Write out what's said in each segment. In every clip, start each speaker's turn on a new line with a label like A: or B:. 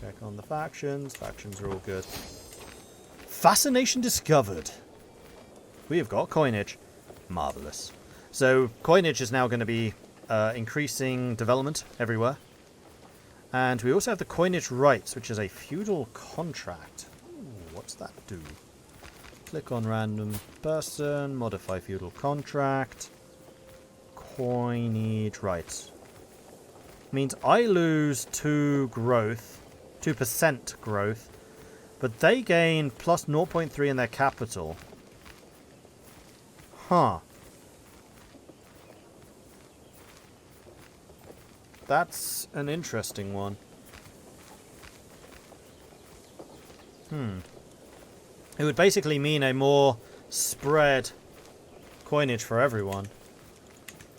A: Check on the factions. Factions are all good. Fascination discovered. We have got coinage. Marvellous. So coinage is now going to be increasing development everywhere. And we also have the coinage rights, which is a feudal contract. Ooh, what's that do? Click on random person, modify feudal contract, coinage rights. Means I lose 2% growth, but they gain plus 0.3 in their capital. Huh. That's an interesting one. It would basically mean a more spread coinage for everyone.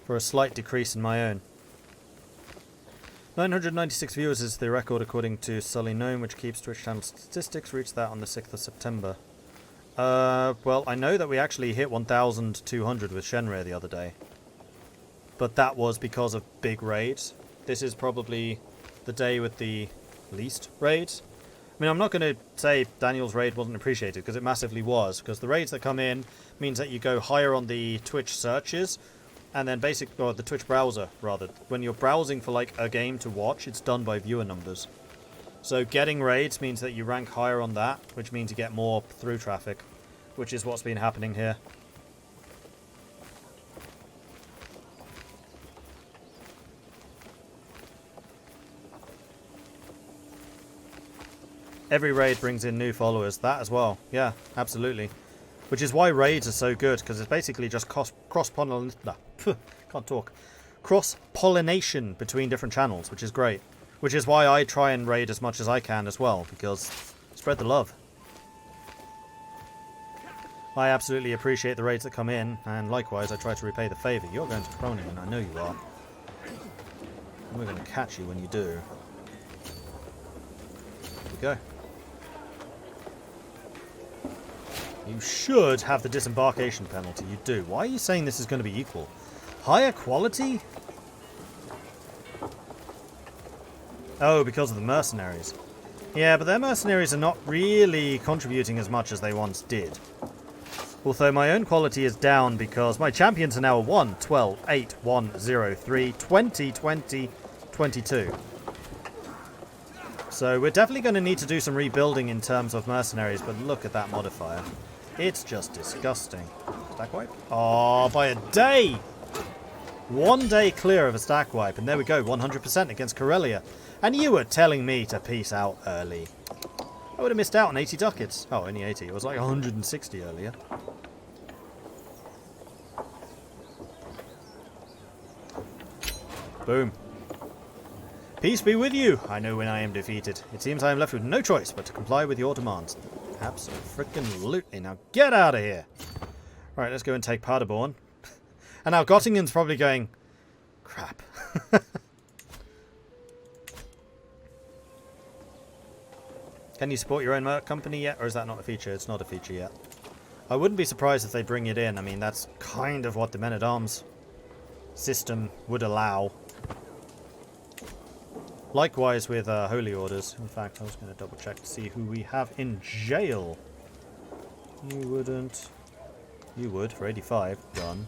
A: For a slight decrease in my own. 996 viewers is the record according to Sully Gnome, which keeps Twitch channel statistics. Reached that on the 6th of September. Well, I know that we actually hit 1,200 with Shenrei the other day. But that was because of big raids. This is probably the day with the least raids. I mean, I'm not going to say Daniel's raid wasn't appreciated, because it massively was. Because the raids that come in means that you go higher on the Twitch searches, and then or the Twitch browser, rather. When you're browsing for, like, a game to watch, it's done by viewer numbers. So getting raids means that you rank higher on that, which means you get more through traffic, which is what's been happening here. Every raid brings in new followers. That as well. Yeah, absolutely. Which is why raids are so good, because it's basically just cross-pollination between different channels, which is great. Which is why I try and raid as much as I can as well, because spread the love. I absolutely appreciate the raids that come in, and likewise I try to repay the favour. You're going to Cronin, and I know you are. And we're going to catch you when you do. Here we go. You should have the disembarkation penalty. You do. Why are you saying this is going to be equal? Higher quality? Oh, because of the mercenaries. Yeah, but their mercenaries are not really contributing as much as they once did. Although my own quality is down because my champions are now 1, 12, 8, 1, 0, 3, 20, 20, 22. So we're definitely going to need to do some rebuilding in terms of mercenaries, but look at that modifier. It's just disgusting. Stack wipe? Oh, by a day! 1 day clear of a stack wipe, and there we go, 100% against Corellia. And you were telling me to peace out early. I would have missed out on 80 ducats. Oh, only 80. It was like 160 earlier. Boom. Peace be with you. I know when I am defeated. It seems I am left with no choice but to comply with your demands. Absolutely. Now get out of here. Right, let's go and take Paderborn. And now Gottingen's probably going, crap. Can you support your own merc company yet? Or is that not a feature? It's not a feature yet. I wouldn't be surprised if they bring it in. I mean, that's kind of what the Men-at-Arms system would allow. Likewise with Holy Orders. In fact, I was going to double check to see who we have in jail. You wouldn't. You would for 85. Done.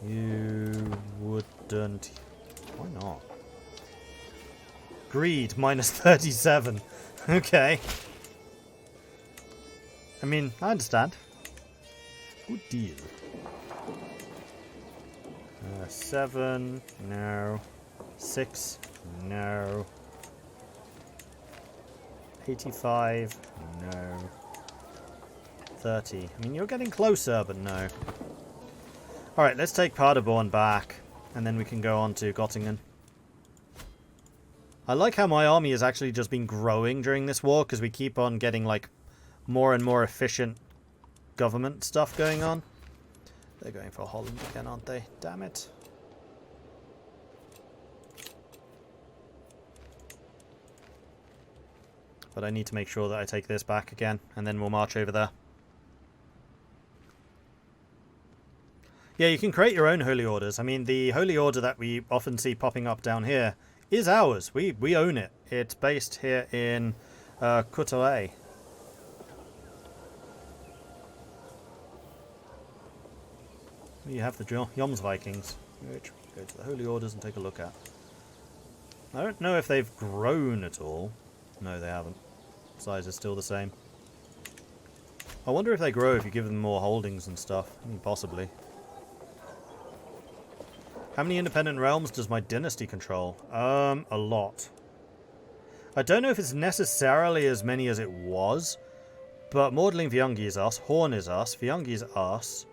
A: You wouldn't. Why not? Greed, minus 37. Okay. I mean, I understand. Good deal. 7. No. 6. No. 85. No. 30. I mean, you're getting closer, but no. Alright, let's take Paderborn back, and then we can go on to Göttingen. I like how my army has actually just been growing during this war, because we keep on getting, like, more and more efficient government stuff going on. They're going for Holland again, aren't they? Damn it. But I need to make sure that I take this back again, and then we'll march over there. Yeah, you can create your own Holy Orders. I mean, the Holy Order that we often see popping up down here is ours. We own it. It's based here in Courtrai. You have the Joms Vikings, which we go to the Holy Orders and take a look at. I don't know if they've grown at all. No, they haven't. Size is still the same. I wonder if they grow if you give them more holdings and stuff. Possibly. How many independent realms does my dynasty control? A lot. I don't know if it's necessarily as many as it was, but Maudling Viangi is us, Horn is us, Viangi is us.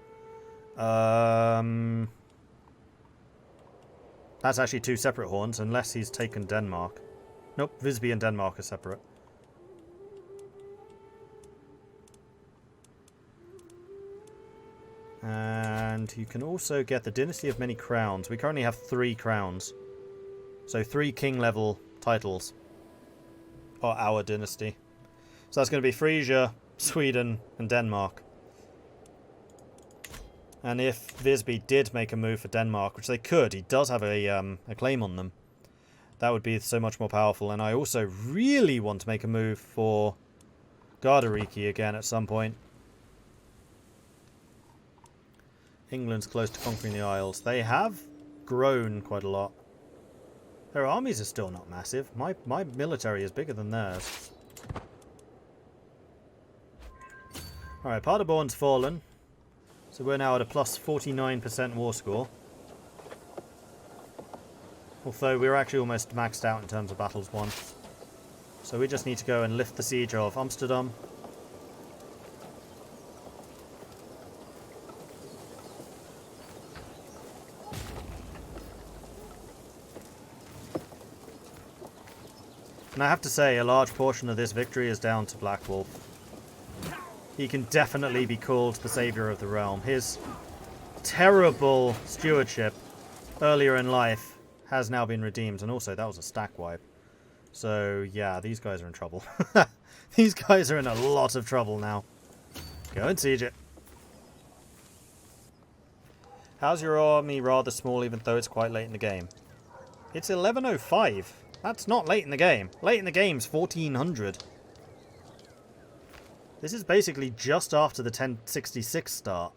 A: That's actually 2 separate Horns, unless he's taken Denmark. Nope, Visby and Denmark are separate. And you can also get the Dynasty of Many Crowns. We currently have 3 crowns. So 3 king level titles. Or our dynasty. So that's going to be Frisia, Sweden, and Denmark. And if Visby did make a move for Denmark, which they could, he does have a claim on them. That would be so much more powerful. And I also really want to make a move for Gardariki again at some point. England's close to conquering the Isles. They have grown quite a lot. Their armies are still not massive. My military is bigger than theirs. Alright, Paderborn's fallen. So we're now at a plus 49% war score. Although we're actually almost maxed out in terms of battles won. So we just need to go and lift the siege of Amsterdam. And I have to say, a large portion of this victory is down to Black Wolf. He can definitely be called the saviour of the realm. His terrible stewardship earlier in life has now been redeemed. And also, that was a stack wipe. So, yeah, these guys are in trouble. These guys are in a lot of trouble now. Go and siege it. How's your army rather small, even though it's quite late in the game? It's 11:05. That's not late in the game. Late in the game's 1400. This is basically just after the 1066 start.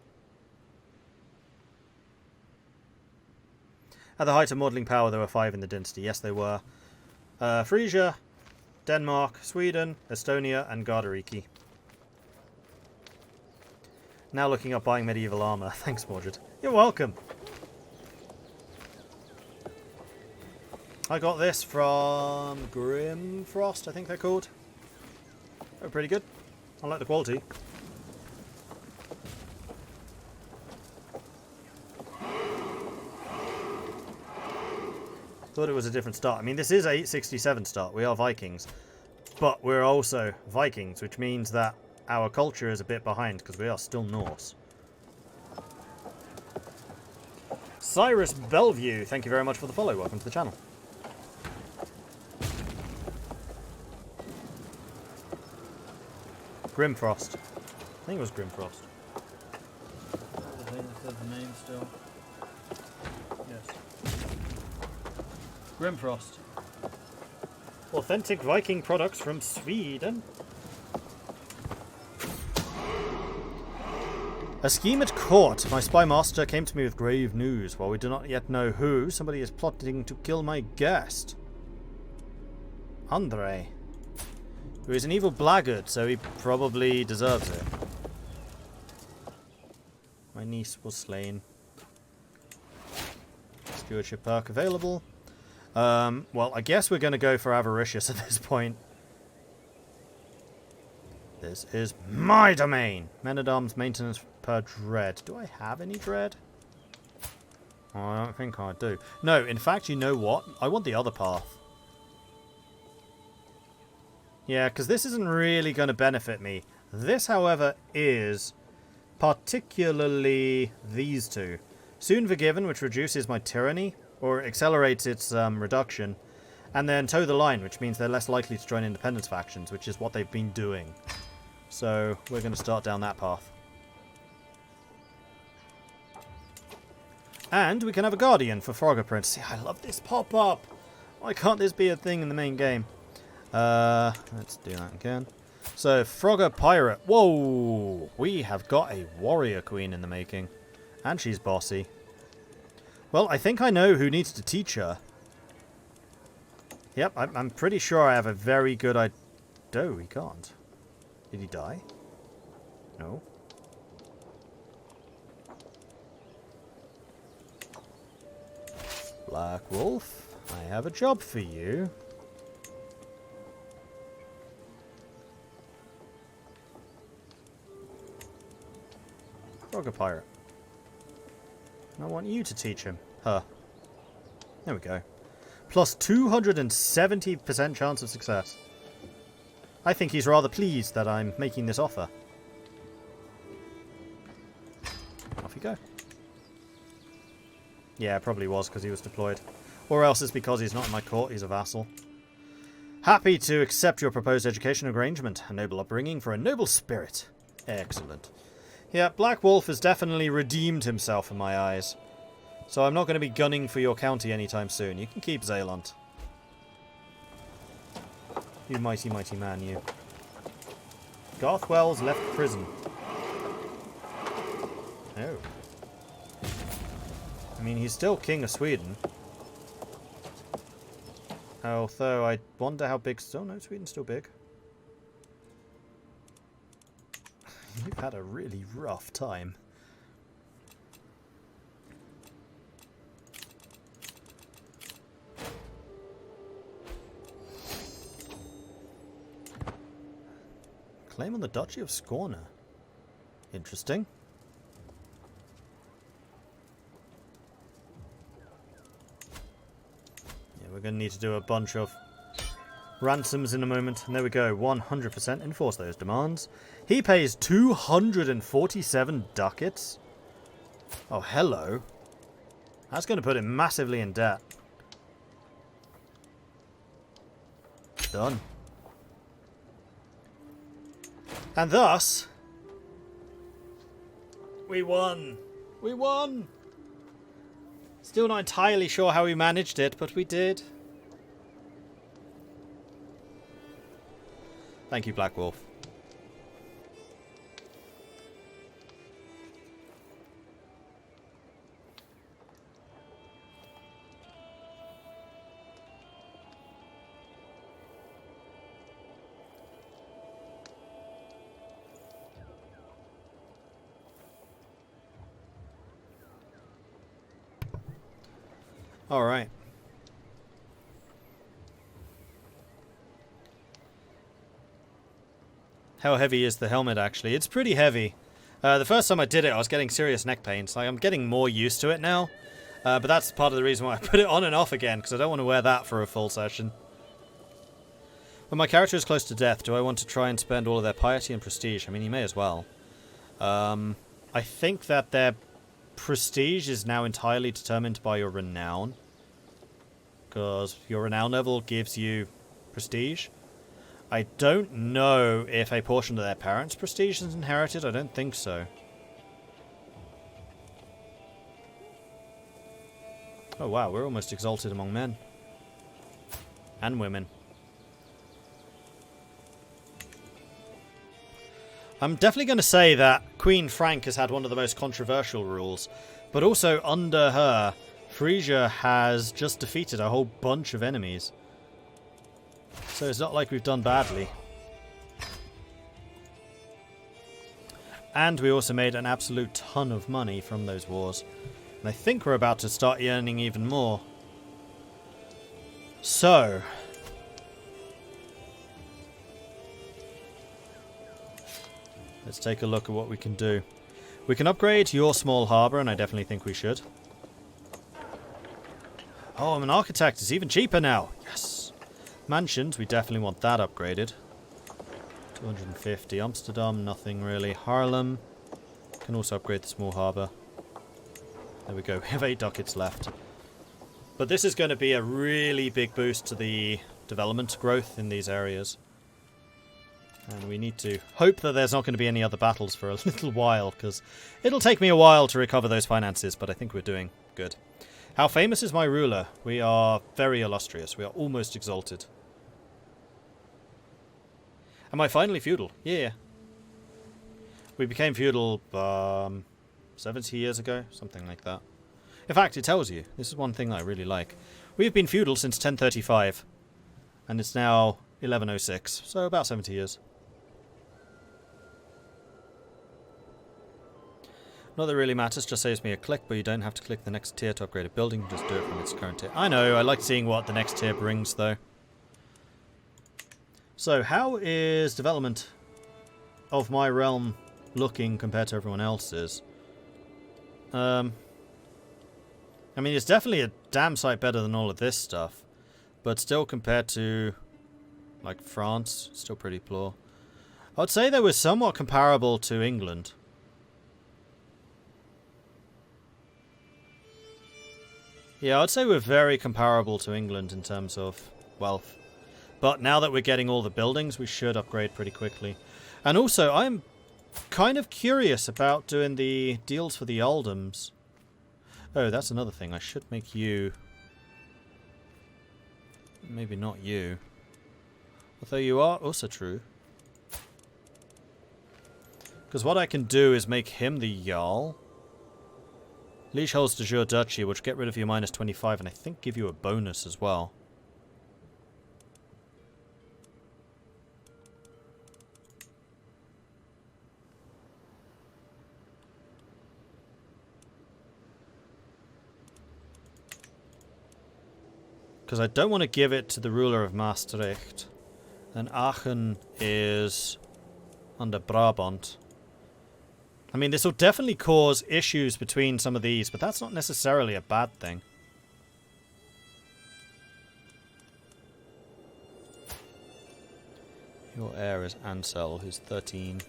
A: At the height of modelling power, there were 5 in the dynasty. Yes, they were. Frisia, Denmark, Sweden, Estonia, and Gardariki. Now looking up buying medieval armour. Thanks, Mordred. You're welcome. I got this from Grimfrost, I think they're called. They're pretty good. I like the quality. Thought it was a different start. I mean, this is a 867 start. We are Vikings. But we're also Vikings, which means that our culture is a bit behind because we are still Norse. Cyrus Bellevue, thank you very much for the follow. Welcome to the channel. Grimfrost. I think it was Grimfrost. The name still. Yes. Grimfrost. Authentic Viking products from Sweden. A scheme at court. My spy master came to me with grave news. While we do not yet know who, somebody is plotting to kill my guest. Andre. Who is an evil blackguard, so he probably deserves it. My niece was slain. Stewardship perk available. Well, I guess we're going to go for Avaricious at this point. This is my domain! Men-at-Arms maintenance per dread. Do I have any dread? Oh, I don't think I do. No, in fact, you know what? I want the other path. Yeah, because this isn't really going to benefit me. This, however, is particularly these two. Soon Forgiven, which reduces my tyranny, or accelerates its reduction. And then Toe the Line, which means they're less likely to join independence factions, which is what they've been doing. So, we're going to start down that path. And we can have a Guardian for Frogger Prince. See, I love this pop-up! Why can't this be a thing in the main game? Let's do that again. So, Frogger Pirate. Whoa! We have got a warrior queen in the making. And she's bossy. Well, I think I know who needs to teach her. Yep, I'm pretty sure I have a very good idea. Oh, he can't. Did he die? No. Black Wolf, I have a job for you. Frogger Pirate. I want you to teach him. Her. There we go. Plus 270% chance of success. I think he's rather pleased that I'm making this offer. Off you go. Yeah, probably was because he was deployed. Or else it's because he's not in my court, he's a vassal. Happy to accept your proposed education arrangement. A noble upbringing for a noble spirit. Excellent. Yeah, Black Wolf has definitely redeemed himself in my eyes. So I'm not going to be gunning for your county anytime soon. You can keep Zealand. You mighty, mighty man, you. Garthwell's left prison. Oh. I mean, he's still King of Sweden. Although, I wonder how big... Oh, no, Sweden's still big. You've had a really rough time. Claim on the Duchy of Skåne. Interesting. Yeah, we're going to need to do a bunch of ransoms in a moment. And there we go. 100% enforce those demands. He pays 247 ducats. Oh, hello. That's going to put him massively in debt. Done. And thus, we won. We won. Still not entirely sure how we managed it, but we did. Thank you, Black Wolf. All right. How heavy is the helmet, actually? It's pretty heavy. The first time I did it, I was getting serious neck pains. Like, I'm getting more used to it now. But that's part of the reason why I put it on and off again, because I don't want to wear that for a full session. When my character is close to death, do I want to try and spend all of their piety and prestige? I mean, you may as well. I think that their prestige is now entirely determined by your renown. Because your renown level gives you prestige. I don't know if a portion of their parents' prestige is inherited. I don't think so. Oh wow, we're almost exalted among men. And women. I'm definitely going to say that Queen Frank has had one of the most controversial rules. But also under her, Frisia has just defeated a whole bunch of enemies. So it's not like we've done badly. And we also made an absolute ton of money from those wars. And I think we're about to start earning even more. So, let's take a look at what we can do. We can upgrade your small harbour, and I definitely think we should. Oh, I'm an architect. It's even cheaper now. Yes. Mansions, we definitely want that upgraded. 250. Amsterdam, nothing really. Haarlem. Can also upgrade the small harbour. There we go. We have 8 ducats left. But this is going to be a really big boost to the development growth in these areas. And we need to hope that there's not going to be any other battles for a little while, because it'll take me a while to recover those finances, but I think we're doing good. How famous is my ruler? We are very illustrious. We are almost exalted. Am I finally feudal? Yeah. We became feudal 70 years ago, something like that. In fact, it tells you. This is one thing I really like. We've been feudal since 1035, and it's now 1106, so about 70 years. Not that it really matters, just saves me a click, but you don't have to click the next tier to upgrade a building, just do it from its current tier. I know, I like seeing what the next tier brings, though. So, how is development of my realm looking compared to everyone else's? I mean, it's definitely a damn sight better than all of this stuff, but still compared to, like, France, still pretty poor. I would say they were somewhat comparable to England. Yeah, I'd say we're very comparable to England in terms of wealth. But now that we're getting all the buildings, we should upgrade pretty quickly. And also, I'm kind of curious about doing the deals for the earldoms. Oh, that's another thing. I should make you... Maybe not you. Although you are also true. Because what I can do is make him the Jarl. Liege holds de jure duchy, which get rid of your minus 25 and I think give you a bonus as well. Because I don't want to give it to the ruler of Maastricht. And Aachen is under Brabant. I mean, this will definitely cause issues between some of these, but that's not necessarily a bad thing. Your heir is Ansel, who's 13.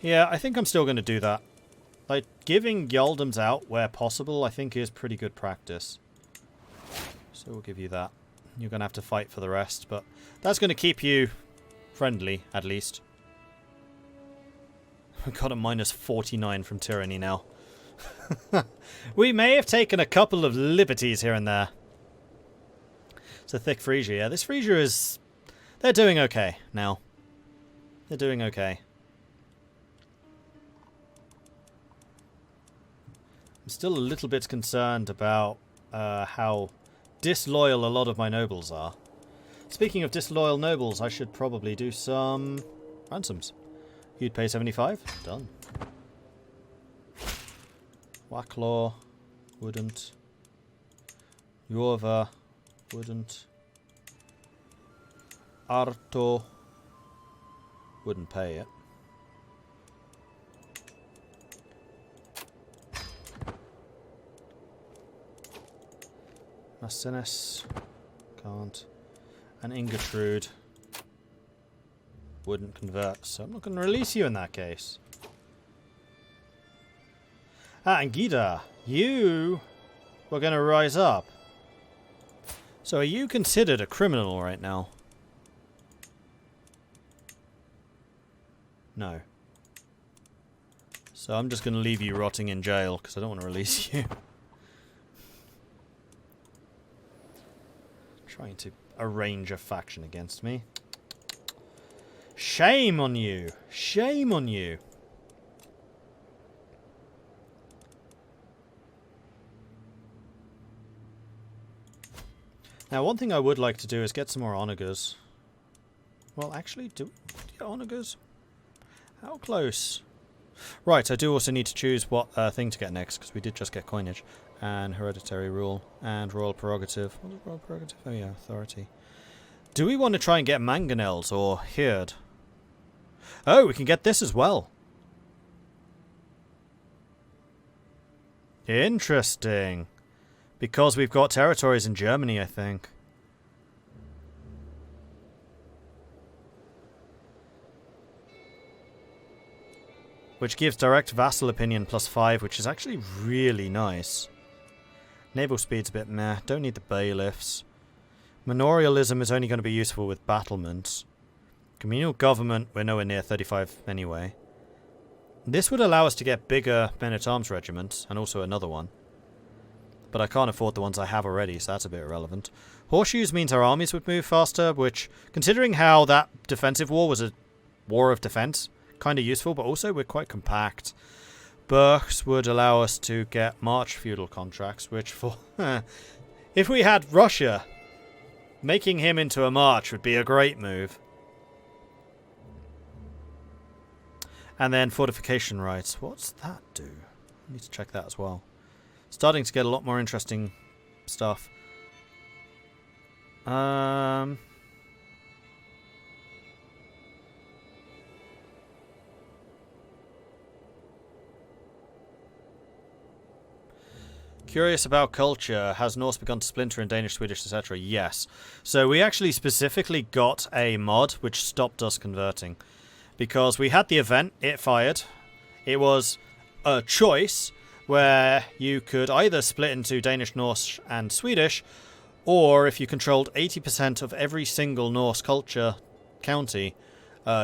A: Yeah, I think I'm still going to do that. Like, giving Yaldoms out where possible, I think is pretty good practice. So we'll give you that. You're going to have to fight for the rest, but that's going to keep you friendly, at least. We've got a minus 49 from tyranny now. We may have taken a couple of liberties here and there. It's a thick Frisia. Yeah, this Frisia is... They're doing okay now. They're doing okay. I'm still a little bit concerned about how disloyal a lot of my nobles are. Speaking of disloyal nobles, I should probably do some ransoms. You'd pay 75? Done. Wacklaw. Wouldn't. Jorva. Wouldn't. Arto. Wouldn't pay it. Maecenas. Can't. And Ingertrude. Wouldn't convert, so I'm not going to release you in that case. Ah, and Gida, you were going to rise up. So are you considered a criminal right now? No. So I'm just going to leave you rotting in jail, because I don't want to release you. Trying to arrange a faction against me. Shame on you! Shame on you! Now, one thing I would like to do is get some more onagers. Well, actually, do we get onagers? How close? Right, I do also need to choose what thing to get next, because we did just get coinage. And hereditary rule. And royal prerogative. What is royal prerogative? Oh yeah, authority. Do we want to try and get mangonels or Hird? Oh, we can get this as well. Interesting. Because we've got territories in Germany, I think. Which gives direct vassal opinion +5, which is actually really nice. Naval speed's a bit meh. Don't need the bailiffs. Manorialism is only going to be useful with battlements. Communal government, we're nowhere near 35 anyway. This would allow us to get bigger men-at-arms regiments, and also another one. But I can't afford the ones I have already, so that's a bit irrelevant. Horseshoes means our armies would move faster, which, considering how that defensive war was a war of defense, kind of useful, but also we're quite compact. Burghs would allow us to get March feudal contracts, which for... if we had Russia, making him into a March would be a great move. And then fortification rights. What's that do? I need to check that as well. Starting to get a lot more interesting stuff. Curious about culture. Has Norse begun to splinter in Danish, Swedish, etc.? Yes. So we actually specifically got a mod which stopped us converting. Because we had the event, it fired. It was a choice where you could either split into Danish, Norse, and Swedish, or if you controlled 80% of every single Norse culture county,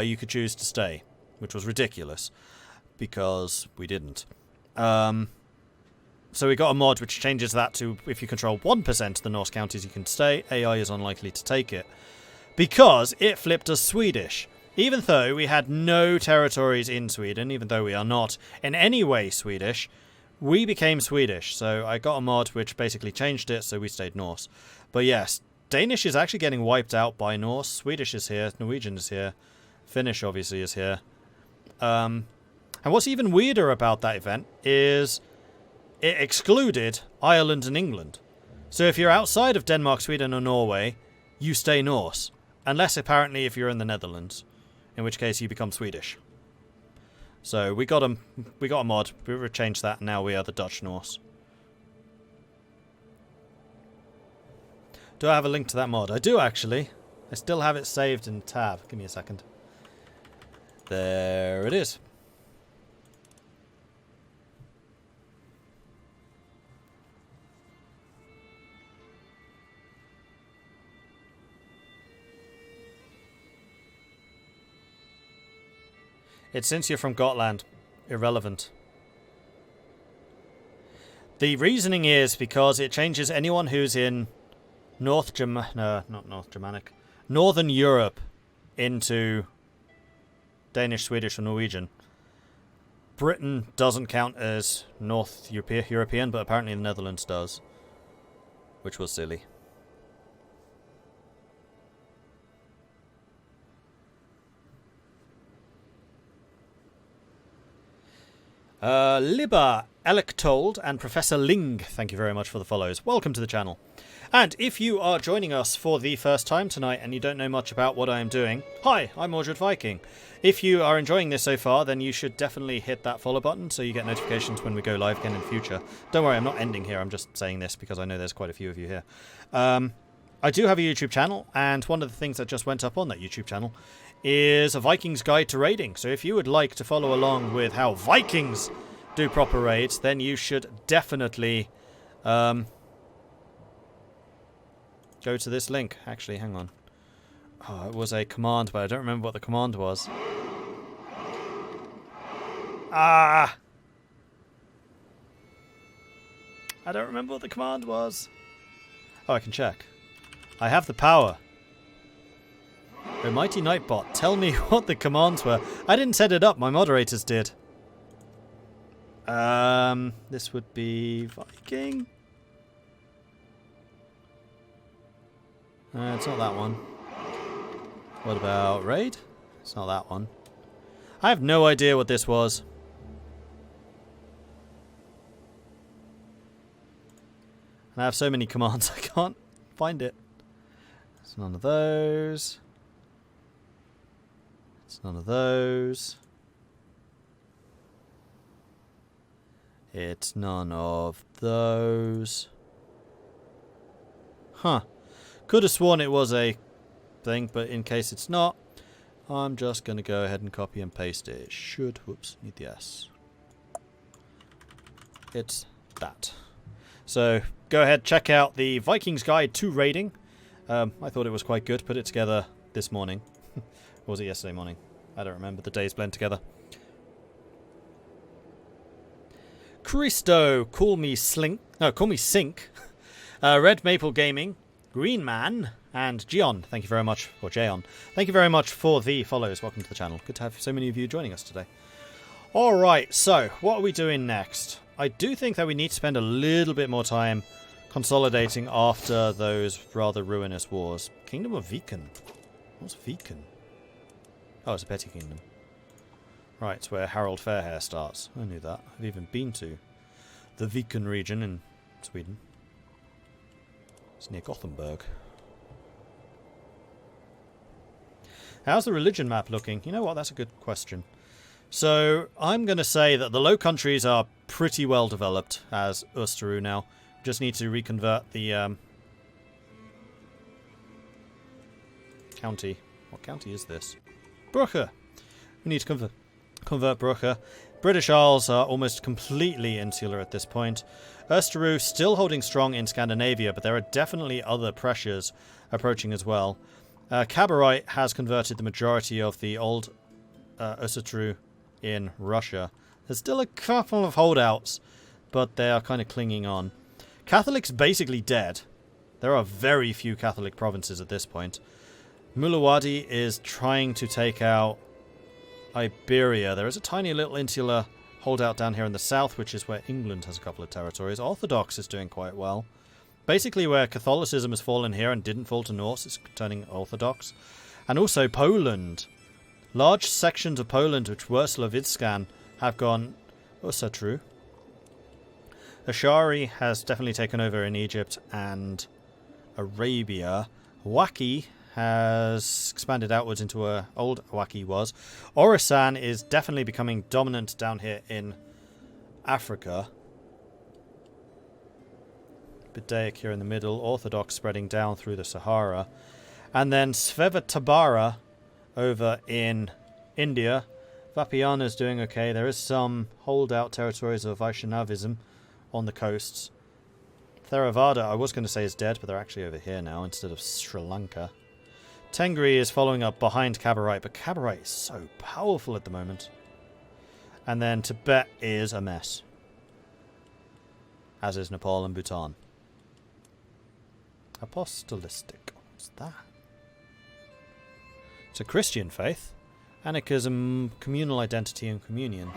A: you could choose to stay, which was ridiculous, because we didn't. So we got a mod which changes that to if you control 1% of the Norse counties you can stay, AI is unlikely to take it. Because it flipped us Swedish. Even though we had no territories in Sweden, even though we are not in any way Swedish, we became Swedish. So I got a mod which basically changed it, so we stayed Norse. But yes, Danish is actually getting wiped out by Norse. Swedish is here, Norwegian is here, Finnish obviously is here. And what's even weirder about that event is it excluded Ireland and England. So if you're outside of Denmark, Sweden or Norway, you stay Norse. Unless apparently if you're in the Netherlands, in which case you become Swedish. So we got a mod, we changed that, and now we are the Dutch Norse. Do I have a link to that mod? I do actually. I still have it saved in tab. Give me a second. There it is. It's since you're from Gotland. Irrelevant. The reasoning is because it changes anyone who's in Northern Europe into Danish, Swedish or Norwegian. Britain doesn't count as North European, but apparently the Netherlands does. Which was silly. Libba, Electold, and Professor Ling, thank you very much for the follows. Welcome to the channel. And if you are joining us for the first time tonight and you don't know much about what I am doing, hi, I'm Mordred Viking. If you are enjoying this so far, then you should definitely hit that follow button so you get notifications when we go live again in the future. Don't worry, I'm not ending here, I'm just saying this because I know there's quite a few of you here. I do have a YouTube channel, and one of the things that just went up on that YouTube channel is a Vikings guide to raiding. So if you would like to follow along with how Vikings do proper raids, then you should definitely go to this link. Actually, hang on. Oh, it was a command, but I don't remember what the command was. Ah! I don't remember what the command was. Oh, I can check. I have the power. Oh, Mighty Nightbot, tell me what the commands were. I didn't set it up, my moderators did. This would be Viking. It's not that one. What about raid? It's not that one. I have no idea what this was. And I have so many commands I can't find it. It's none of those. It's none of those. It's none of those. Huh. Could have sworn it was a thing, but in case it's not, I'm just going to go ahead and copy and paste it. It should, whoops, need the S. It's that. So, go ahead, check out the Vikings Guide to Raiding. I thought it was quite good. Put it together this morning. Or was it yesterday morning? I don't remember. The days blend together. Christo, call me Slink. No, call me Sink. Red Maple Gaming, Green Man, and Gion. Thank you very much, or Jayon. Thank you very much for the follows. Welcome to the channel. Good to have so many of you joining us today. Alright, so what are we doing next? I do think that we need to spend a little bit more time consolidating after those rather ruinous wars. Kingdom of Viking. What's Viking? Oh, it's a petty kingdom. Right, it's where Harold Fairhair starts. I knew that. I've even been to the Viking region in Sweden. It's near Gothenburg. How's the religion map looking? You know what, that's a good question. So, I'm going to say that the Low Countries are pretty well developed as Österu now. Just need to reconvert the county. What county is this? Brugge! We need to convert Brugge. British Isles are almost completely insular at this point. Österu still holding strong in Scandinavia, but there are definitely other pressures approaching as well. Cabarite has converted the majority of the old Österu in Russia. There's still a couple of holdouts, but they are kind of clinging on. Catholic's basically dead. There are very few Catholic provinces at this point. Mulawadi is trying to take out Iberia. There is a tiny little insular holdout down here in the south, which is where England has a couple of territories. Orthodox is doing quite well. Basically where Catholicism has fallen here and didn't fall to Norse, it's turning Orthodox. And also Poland. Large sections of Poland which were Slavitskan have gone Österu. Ashari has definitely taken over in Egypt and Arabia. Waki has expanded outwards into where old Waki was. Orasan is definitely becoming dominant down here in Africa. Bidaic here in the middle. Orthodox spreading down through the Sahara. And then Svevatabara over in India. Vapiana is doing okay. There is some holdout territories of Vaishnavism on the coasts. Theravada, I was going to say is dead, but they're actually over here now instead of Sri Lanka. Tengri is following up behind Cabarite, but Cabarite is so powerful at the moment. And then Tibet is a mess. As is Nepal and Bhutan. Apostolistic. What's that? It's a Christian faith. Anarchism, communal identity, and communion.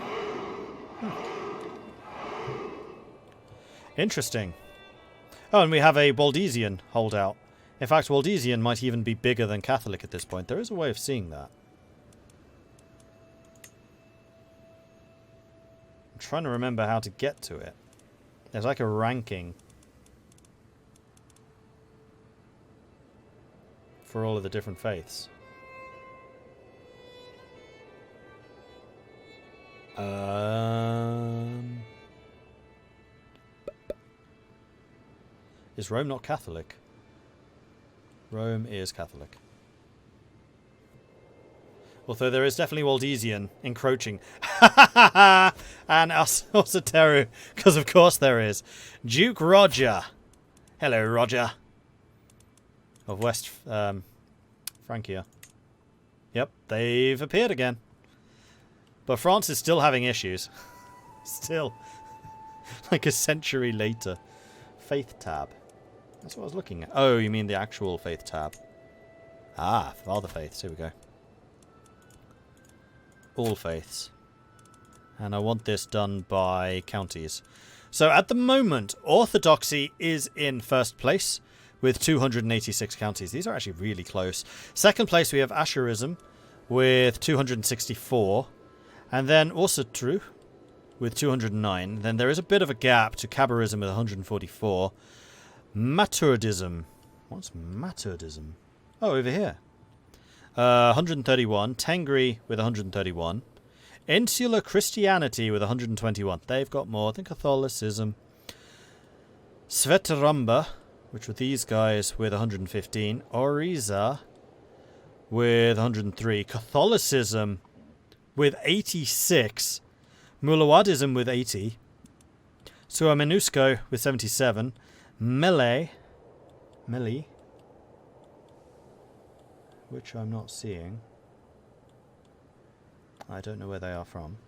A: Interesting. Oh, and we have a Waldesian holdout. In fact, Waldesian might even be bigger than Catholic at this point. There is a way of seeing that. I'm trying to remember how to get to it. There's like a ranking for all of the different faiths. Is Rome not Catholic? Rome is Catholic. Although there is definitely Waldesian encroaching. And Alsoteru, because of course there is. Duke Roger. Hello, Roger. Of West Francia. Yep, they've appeared again. But France is still having issues. Still. Like a century later. Faith tab. That's what I was looking at. Oh, you mean the actual faith tab. Ah, Father Faiths. Here we go. All faiths. And I want this done by counties. So at the moment, Orthodoxy is in first place with 286 counties. These are actually really close. Second place, we have Asherism with 264. And then Österu with 209. Then there is a bit of a gap to Cabarism with 144. Maturdism. What's Maturdism? Oh, over here. 131. Tengri with 131. Insular Christianity with 121. They've got more than Catholicism. Svetaramba, which were these guys, with 115. Oriza with 103. Catholicism with 86. Mulawadism with 80. Suamenusko with 77. Melee, which I'm not seeing. I don't know where they are from.